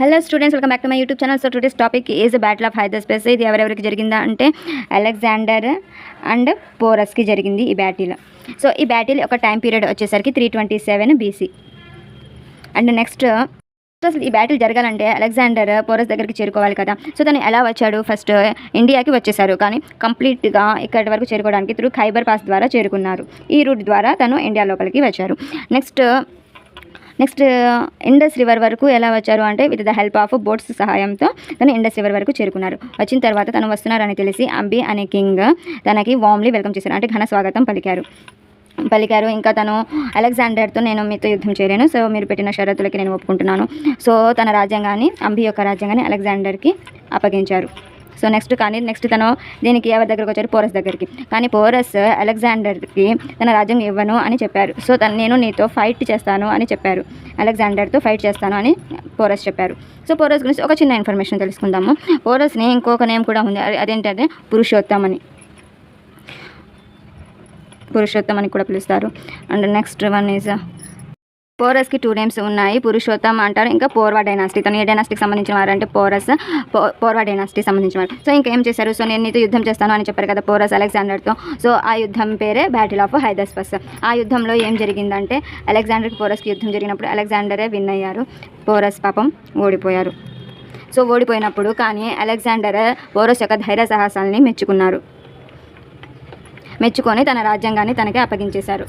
Hello students, welcome back to my YouTube channel. So today's topic is battle of Hyderabad. ఇది ఎవరెవరికి జరిగిందా అంటే Alexander and పోరస్కి జరిగింది ఈ బ్యాటిల్. సో ఈ బ్యాటిల్ ఒక టైం పీరియడ్ వచ్చేసరికి 327 BC. అండ్ నెక్స్ట్ అసలు ఈ బ్యాటిల్ జరగాలంటే అలెగ్జాండర్ పోరస్ దగ్గరికి చేరుకోవాలి కదా. సో తను ఎలా వచ్చాడు? ఫస్ట్ ఇండియాకి వచ్చేసారు, కానీ కంప్లీట్గా ఇక్కడి వరకు చేరుకోవడానికి త్రూ ఖైబర్ పాస్ ద్వారా చేరుకున్నారు. ఈ రూట్ ద్వారా తను ఇండియా లోపలికి వచ్చారు. నెక్స్ట్ ఇండస్ రివర్ వరకు ఎలా వచ్చారు అంటే with the help of boats సహాయంతో తను ఇండస్ రివర్ వరకు చేరుకున్నారు. వచ్చిన తర్వాత తను వస్తున్నారని తెలిసి అంబి అనే కింగ్ తనకి వామ్లీ వెల్కమ్ చేశారు, అంటే ఘన స్వాగతం పలికారు. ఇంకా తను అలెగ్జాండర్తో నేను మీతో యుద్ధం చేయలేను, సో మీరు పెట్టిన షరతులకి నేను ఒప్పుకుంటున్నాను. సో తన రాజ్యాంగాన్ని, అంబి యొక్క రాజ్యాంగాన్ని అలెగ్జాండర్కి అప్పగించారు. సో నెక్స్ట్ తను దీనికి ఎవరి దగ్గరకు వచ్చారు? పోరస్ దగ్గరికి. కానీ పోరస్ అలెగ్జాండర్కి తన రాజ్యం ఇవ్వను అని చెప్పారు. సో నేను నీతో ఫైట్ చేస్తాను అని చెప్పారు. అలెగ్జాండర్తో ఫైట్ చేస్తాను అని పోరస్ చెప్పారు. సో పోరస్ గురించి ఒక చిన్న ఇన్ఫర్మేషన్ తెలుసుకుందాము. పోరస్ని ఇంకొక నేమ్ కూడా ఉంది, అదేంటంటే పురుషోత్తం అని కూడా పిలుస్తారు. అండ్ నెక్స్ట్ వన్ ఈజ్ పోరస్కి 2 నేమ్స్ ఉన్నాయి. పురుషోత్తం అంటారు, ఇంకా పోర్వా డైనాసిటీ. తను ఏ డైనాసిటీకి సంబంధించిన వారు అంటే పోర్వా డైనాసిటీకి సంబంధించిన వారు. సో ఇంకా ఏం చేశారు? సో నేను నీతో యుద్ధం చేస్తాను అని చెప్పారు కదా పోరస్ అలెగ్జాండర్తో. సో ఆ యుద్ధం పేరే బ్యాటిల్ ఆఫ్ హైదరాబాద్. ఆ యుద్ధంలో ఏం జరిగిందంటే అలెగ్జాండర్కి పోరస్కి యుద్ధం జరిగినప్పుడు అలెగ్జాండరే విన్ అయ్యారు, పోరస్ పాపం ఓడిపోయారు. సో ఓడిపోయినప్పుడు కానీ అలెగ్జాండర్ పోరస్ యొక్క ధైర్య సాహసాలని మెచ్చుకొని తన రాజ్యాంగాన్ని తనకి అప్పగించేశారు.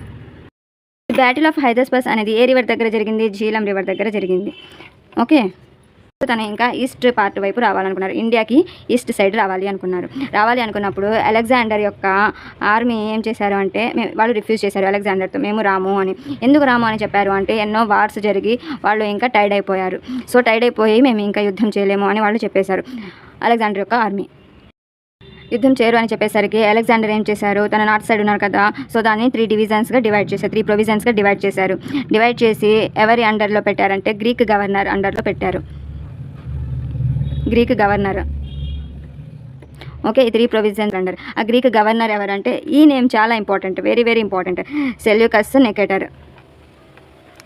బ్యాటిల్ ఆఫ్ హైదరాబాద్ అనేది ఏ రివర్ దగ్గర జరిగింది? జీలం రివర్ దగ్గర జరిగింది. ఓకే, తను ఇంకా ఈస్ట్ పార్ట్ వైపు రావాలనుకున్నారు, ఇండియాకి ఈస్ట్ సైడ్ రావాలి అనుకున్నప్పుడు అలెగ్జాండర్ యొక్క ఆర్మీ ఏం చేశారు అంటే వాళ్ళు రిఫ్యూజ్ చేశారు అలెగ్జాండర్తో, మేము రాము అని. ఎందుకు రాము అని చెప్పారు అంటే ఎన్నో వార్స్ జరిగి వాళ్ళు ఇంకా టైర్డ్ అయిపోయారు. సో టైర్డ్ అయిపోయి మేము ఇంకా యుద్ధం చేయలేము అని వాళ్ళు చెప్పేశారు అలెగ్జాండర్ యొక్క ఆర్మీ. యుద్ధం చేయరు అని చెప్పేసరికి అలెగ్జాండర్ ఏం చేశారు? తన నార్త్ సైడ్ ఉన్నారు కదా, సో దాన్ని 3 డివిజన్స్గా డివైడ్ చేశారు, 3 ప్రొవిజన్స్గా డివైడ్ చేశారు. డివైడ్ చేసి ఎవరి అండర్లో పెట్టారంటే గ్రీక్ గవర్నర్ అండర్లో పెట్టారు. గ్రీక్ గవర్నర్, ఓకే, ఈ 3 ప్రొవిజన్స్ అండర్. ఆ గ్రీక్ గవర్నర్ ఎవరంటే, ఈ నేమ్ చాలా important, very very important, Seleucus Nicator.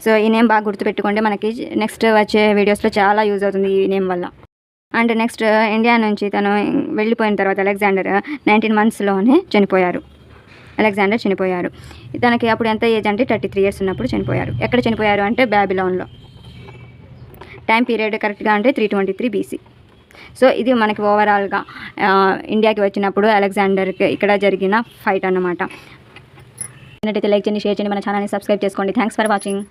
So ఈ నేమ్ బాగా గుర్తుపెట్టుకోండి, మనకి నెక్స్ట్ వచ్చే వీడియోస్లో చాలా యూజ్ అవుతుంది ఈ నేమ్ వల్ల. అండ్ నెక్స్ట్ ఇండియా నుంచి తను వెళ్ళిపోయిన తర్వాత అలెగ్జాండర్ 19 monthsలోనే చనిపోయారు. తనకి అప్పుడు ఎంత ఏజ్ అంటే 33 years ఉన్నప్పుడు చనిపోయారు. ఎక్కడ చనిపోయారు అంటే బ్యాబిలాన్లో. టైం పీరియడ్ కరెక్ట్గా అంటే 323 BC. సో ఇది మనకి ఓవరాల్గా ఇండియాకి వచ్చినప్పుడు అలెగ్జాండర్కి ఇక్కడ జరిగిన ఫైట్ అన్నమాట. లైక్ చేయండి, షేర్ చేయండి, మన ఛానల్ని సబ్స్క్రైబ్ చేసుకోండి. Thanks for watching.